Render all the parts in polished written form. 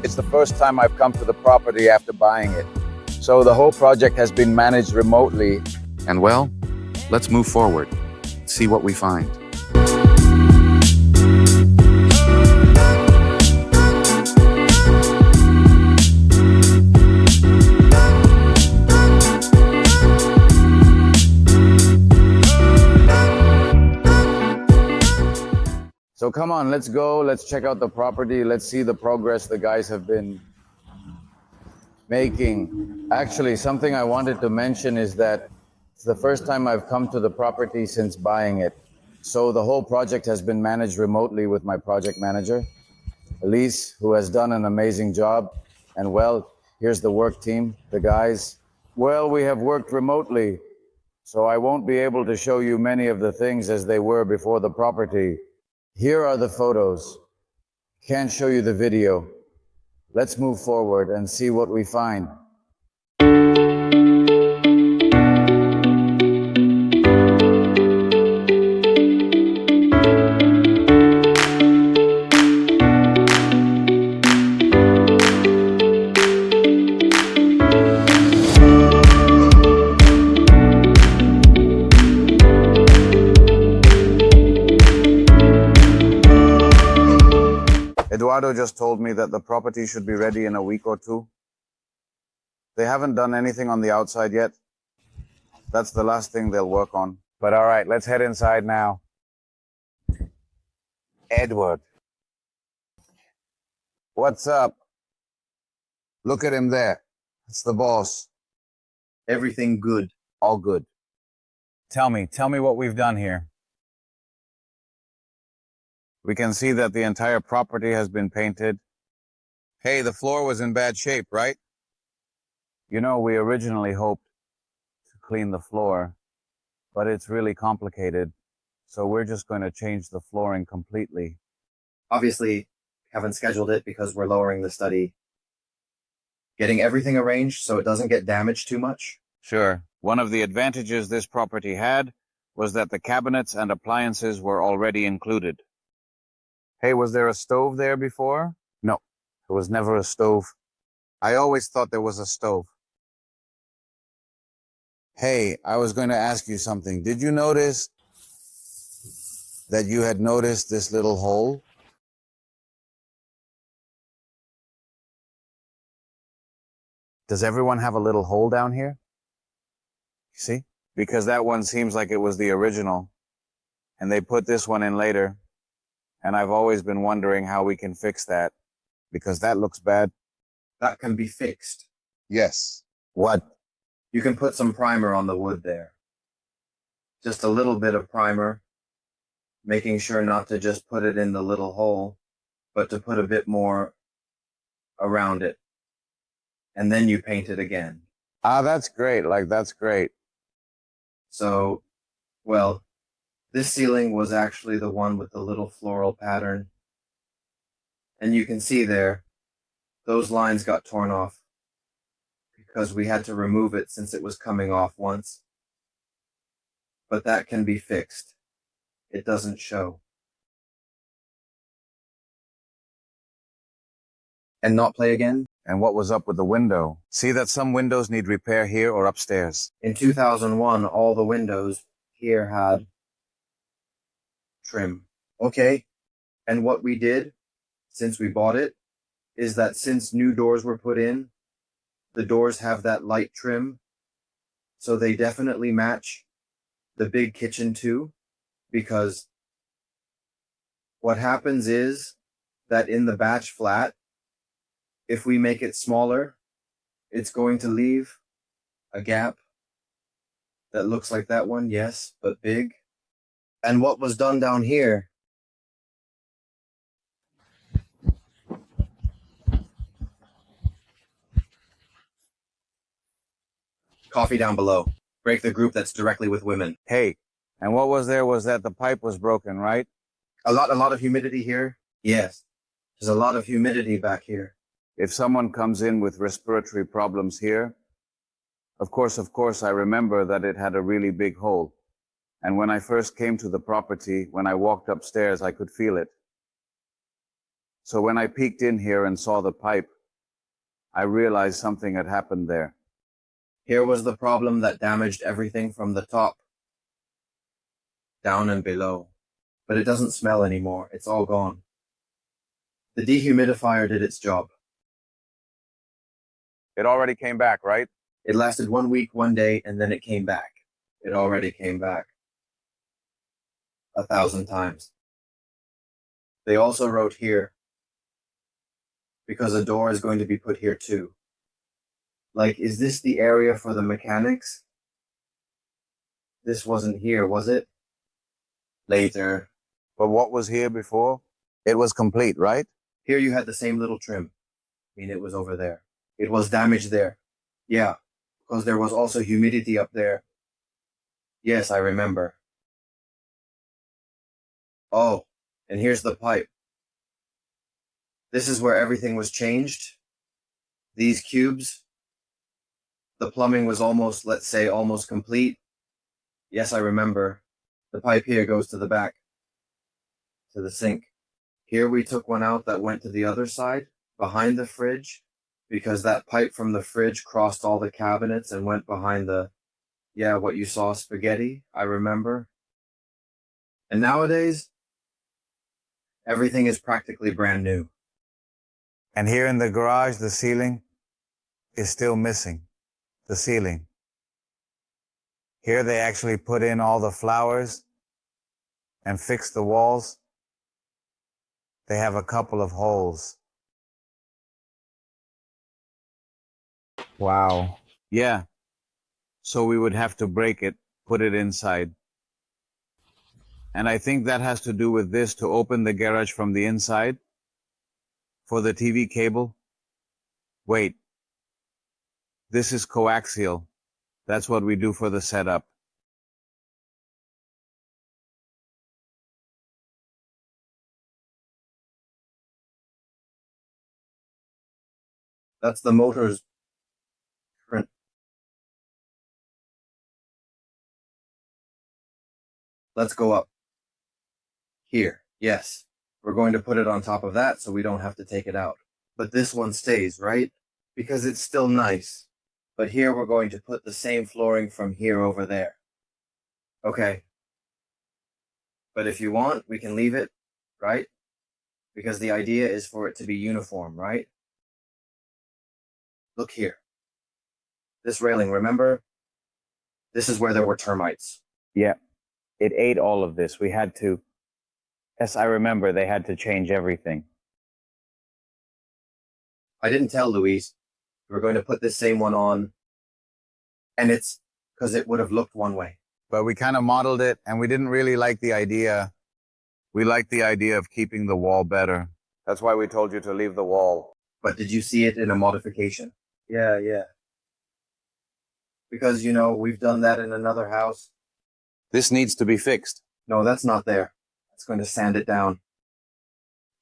It's the first time I've come to the property after buying it. So the whole project has been managed remotely. And well, let's move forward, see what we find. So come on, let's go. Let's check out the property. Let's see the progress the guys have been making. Actually, something I wanted to mention is that it's the first time I've come to the property since buying it. So the whole project has been managed remotely with my project manager, Elise, who has done an amazing job. And well, here's the work team, the guys. Well, we have worked remotely, so I won't be able to show you many of the things as they were before the property. Here are the photos. Can't show you the video. Let's move forward and see what we find. Eduardo just told me that the property should be ready in a week or two. They haven't done anything on the outside yet. That's the last thing they'll work on. But all right, let's head inside now. Edward. What's up? Look at him there. It's the boss. Everything good. All good. Tell me what we've done here. We can see that the entire property has been painted. Hey, the floor was in bad shape, right? You know, we originally hoped to clean the floor, but it's really complicated. So we're just going to change the flooring completely. Obviously, haven't scheduled it because we're lowering the study. Getting everything arranged so it doesn't get damaged too much. Sure. One of the advantages this property had was that the cabinets and appliances were already included. Hey, was there a stove there before? No, there was never a stove. I always thought there was a stove. Hey, I was going to ask you something. Did you notice that you had noticed this little hole? Does everyone have a little hole down here? You see? Because that one seems like it was the original, and they put this one in later. And I've always been wondering how we can fix that, because that looks bad. That can be fixed. Yes. What? You can put some primer on the wood there. Just a little bit of primer, making sure not to just put it in the little hole, but to put a bit more around it. And then you paint it again. Ah, that's great. That's great. So, well, this ceiling was actually the one with the little floral pattern. And you can see there, those lines got torn off because we had to remove it since it was coming off once. But that can be fixed. It doesn't show. And not play again? And what was up with the window? See that some windows need repair here or upstairs. In 2001, all the windows here had trim. Okay. And what we did, since we bought it, is that since new doors were put in, the doors have that light trim. So they definitely match the big kitchen too, because what happens is that in the batch flat, if we make it smaller, it's going to leave a gap that looks like that one, yes, but big. And what was done down here, coffee down below. Break the group that's directly with women. Hey, and what was there was that the pipe was broken, right? A lot of humidity here. Yes, there's a lot of humidity back here. If someone comes in with respiratory problems here, of course, I remember that it had a really big hole. And when I first came to the property, when I walked upstairs, I could feel it. So when I peeked in here and saw the pipe, I realized something had happened there. Here was the problem that damaged everything from the top, down and below. But it doesn't smell anymore. It's all gone. The dehumidifier did its job. It already came back, right? It lasted 1 week, 1 day, and then it came back. It already came back 1,000 times. They also wrote here, because a door is going to be put here too. Like, is this the area for the mechanics? This wasn't here, was it? Later. But what was here before? It was complete, right? Here you had the same little trim. I mean, it was over there. It was damaged there. Yeah, because there was also humidity up there. Yes, I remember. Oh, and here's the pipe. This is where everything was changed. These cubes. The plumbing was almost, let's say, almost complete. Yes, I remember. The pipe here goes to the back, to the sink. Here we took one out that went to the other side, behind the fridge, because that pipe from the fridge crossed all the cabinets and went behind the, yeah, what you saw, spaghetti, I remember. And nowadays, everything is practically brand new. And here in the garage, the ceiling is still missing. The ceiling. Here they actually put in all the flowers and fixed the walls. They have a couple of holes. Wow. Yeah. So we would have to break it, put it inside. And I think that has to do with this, to open the garage from the inside for the TV cable. Wait. This is coaxial. That's what we do for the setup. That's the motor's print. Let's go up. Here, yes. We're going to put it on top of that so we don't have to take it out. But this one stays, right? Because it's still nice. But here we're going to put the same flooring from here over there. Okay. But if you want, we can leave it, right? Because the idea is for it to be uniform, right? Look here. This railing, remember? This is where there were termites. Yeah. It ate all of this. We had to. Yes, I remember they had to change everything. I didn't tell Louise. We're going to put this same one on. And it's because it would have looked one way. But we kind of modeled it, and we didn't really like the idea. We liked the idea of keeping the wall better. That's why we told you to leave the wall. But did you see it in a modification? Yeah. Because, you know, we've done that in another house. This needs to be fixed. No, that's not there. It's going to sand it down.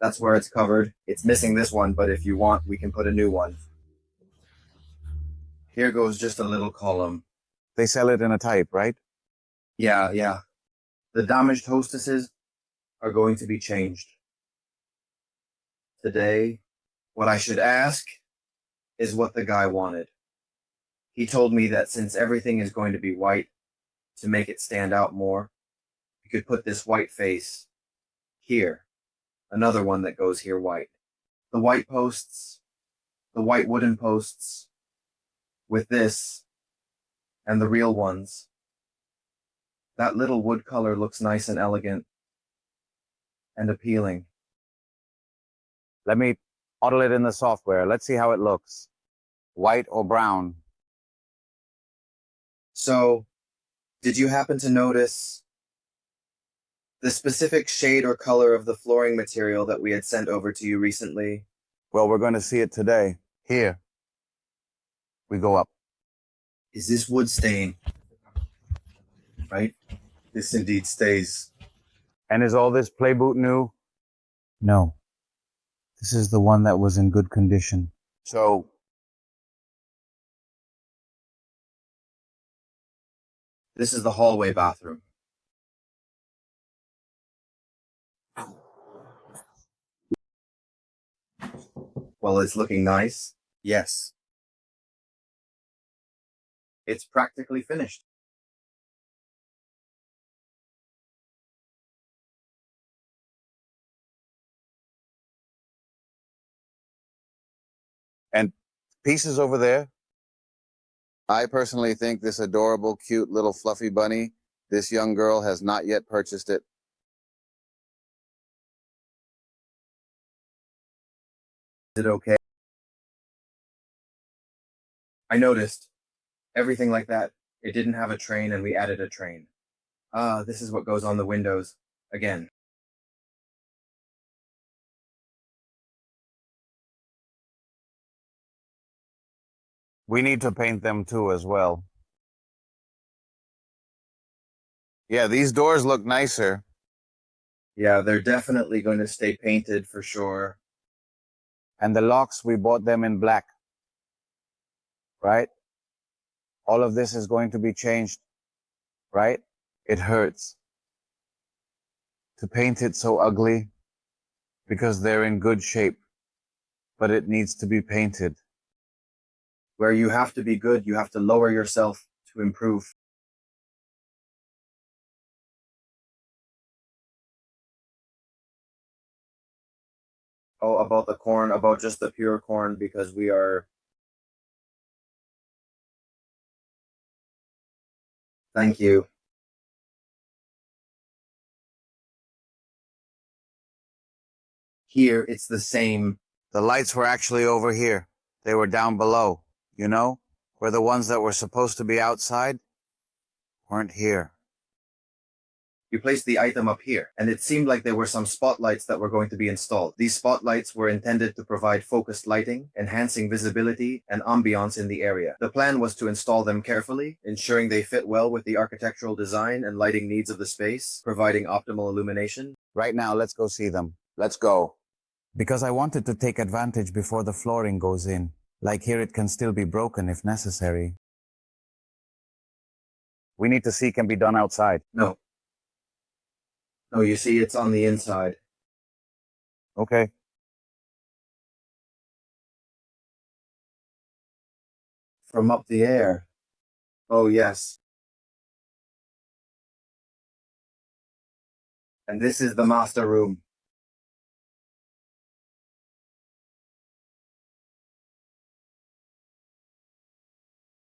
That's where it's covered. It's missing this one, but if you want, we can put a new one. Here goes just a little column. They sell it in a type, right? Yeah. The damaged hostesses are going to be changed. Today, what I should ask is what the guy wanted. He told me that since everything is going to be white, to make it stand out more, you could put this white face here. Another one that goes here white. The white posts, the white wooden posts, with this, and the real ones. That little wood color looks nice and elegant and appealing. Let me model it in the software. Let's see how it looks. White or brown? So, did you happen to notice the specific shade or color of the flooring material that we had sent over to you recently? Well, we're going to see it today. Here. We go up. Is this wood stain? Right? This indeed stays. And is all this play boot new? No. This is the one that was in good condition. So, this is the hallway bathroom. Well, it's looking nice. Yes. It's practically finished. And pieces over there. I personally think this adorable, cute little fluffy bunny, this young girl has not yet purchased it. Is it okay? I noticed everything like that. It didn't have a train and we added a train. Ah, this is what goes on the windows. Again. We need to paint them too as well. Yeah, these doors look nicer. Yeah, they're definitely going to stay painted for sure. And the locks, we bought them in black. Right? All of this is going to be changed. Right? It hurts to paint it so ugly because they're in good shape, but it needs to be painted. Where you have to be good, you have to lower yourself to improve. Oh, about the corn, about just the pure corn, because we are. Thank you. Here, it's the same. The lights were actually over here. They were down below, you know, where the ones that were supposed to be outside weren't here. You placed the item up here, and it seemed like there were some spotlights that were going to be installed. These spotlights were intended to provide focused lighting, enhancing visibility and ambiance in the area. The plan was to install them carefully, ensuring they fit well with the architectural design and lighting needs of the space, providing optimal illumination. Right now, let's go see them. Let's go. Because I wanted to take advantage before the flooring goes in. Like here, it can still be broken if necessary. We need to see can be done outside. No. No, you see, it's on the inside. Okay. From up the air. Oh, yes. And this is the master room.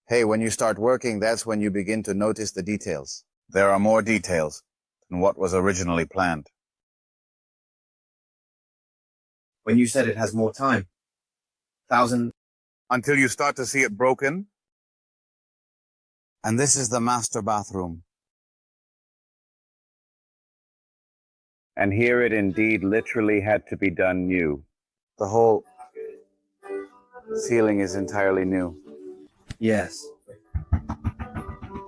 Hey, when you start working, that's when you begin to notice the details. There are more details than what was originally planned. When you said it has more time. 1,000. Until you start to see it broken. And this is the master bathroom. And here it indeed literally had to be done new. The whole ceiling is entirely new. Yes.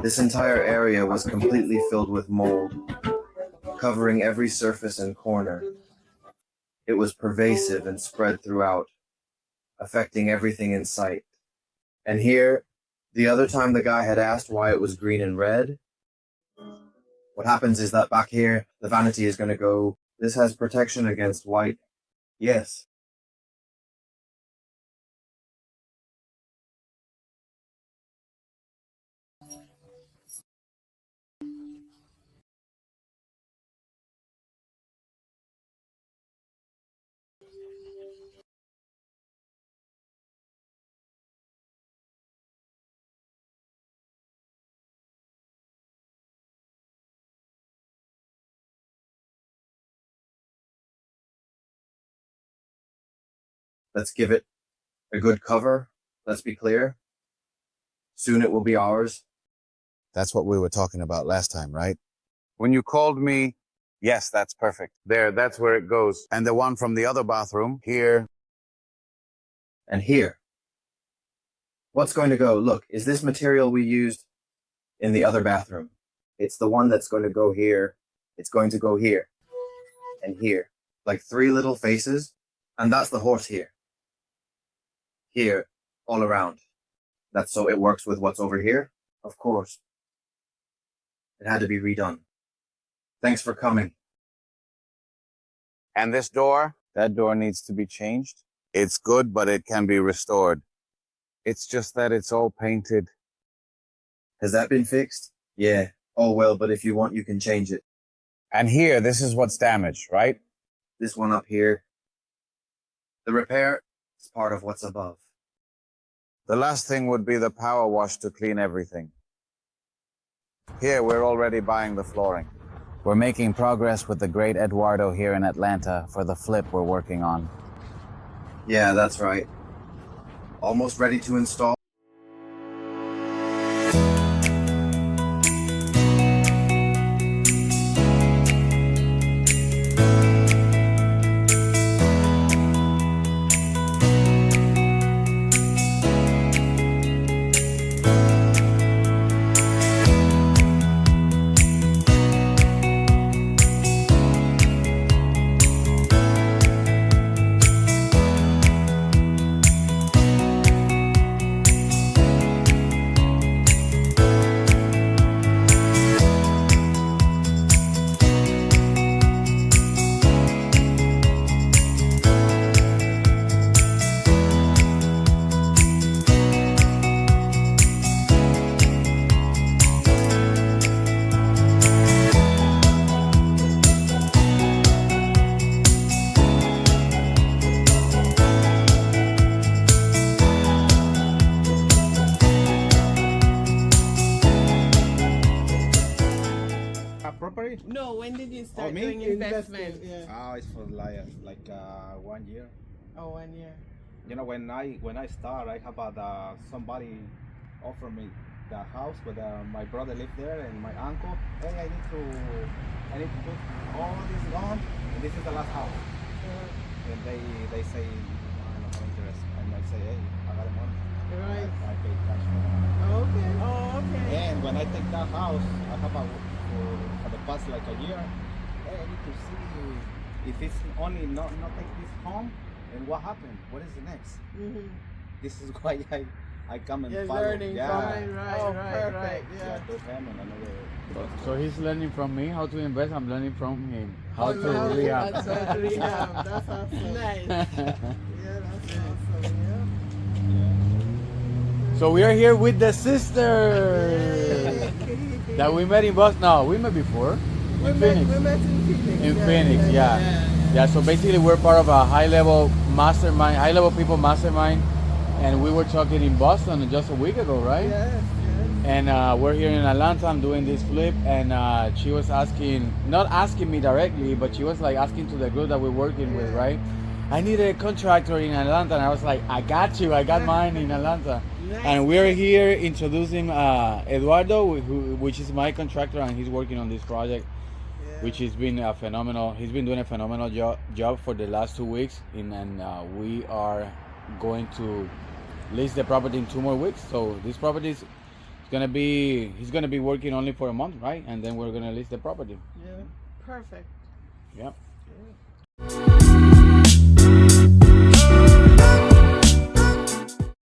This entire area was completely filled with mold, covering every surface and corner. It was pervasive and spread throughout, affecting everything in sight. And here, the other time the guy had asked why it was green and red, what happens is that back here, the vanity is going to go, this has protection against white. Yes. Let's give it a good cover. Let's be clear. Soon it will be ours. That's what we were talking about last time, right? When you called me, yes, that's perfect. There, that's where it goes. And the one from the other bathroom, here. And here. What's going to go? Look, is this material we used in the other bathroom? It's the one that's going to go here. It's going to go here. And here. Like 3 little faces. And that's the horse here. Here. All around. That's so it works with what's over here? Of course. It had to be redone. Thanks for coming. And this door, that door needs to be changed. It's good, but it can be restored. It's just that it's all painted. Has that been fixed? Yeah. Oh well, but if you want, you can change it. And here, this is what's damaged, right? This one up here. The repair is part of what's above. The last thing would be the power wash to clean everything. Here, we're already buying the flooring. We're making progress with the great Eduardo here in Atlanta for the flip we're working on. Yeah, that's right. Almost ready to install. Property? No, when did you start me? doing investment? Yeah. It's for like 1 year. Oh, 1 year. You know, when I start, I have somebody offer me the house, but my brother lived there and my uncle. Hey, I need to put all this on, and this is the last house. And they say I don't have interest, and I say, hey, I got the money. Right. I pay cash for the money. Okay. Oh, okay. And when I take that house, I have for the past like a year, hey, I need to see if it's only not take this home, and what happened? What is the next? Mm-hmm. This is why I come and You're follow. learning Yeah. from it, right, Oh, right, perfect. right, yeah. To him and another. So he's learning from me how to invest. I'm learning from him how to That's rehab. That's awesome. Nice. Yeah, that's awesome. Yeah. So we are here with the sister that we met in Boston. No, we met before. We In met Phoenix. in Phoenix. In Phoenix, yeah. So basically, we're part of a high-level mastermind, high-level people mastermind, and we were talking in Boston just a week ago, right? Yes, yes. And we're here in Atlanta. I'm doing this flip, and she was asking, not asking me directly, but she was like asking to the group that we're working with, right? I need a contractor in Atlanta, and I was like, I got you. I got mine in Atlanta. Nice. And we're here introducing Eduardo, which is my contractor, and he's working on this project, which has been a phenomenal. He's been doing a phenomenal job for the last 2 weeks, and we are going to list the property in 2 more weeks. So this property is he's gonna be working only for a month, right? And then we're gonna list the property. Yeah. Perfect. Yeah. Yeah.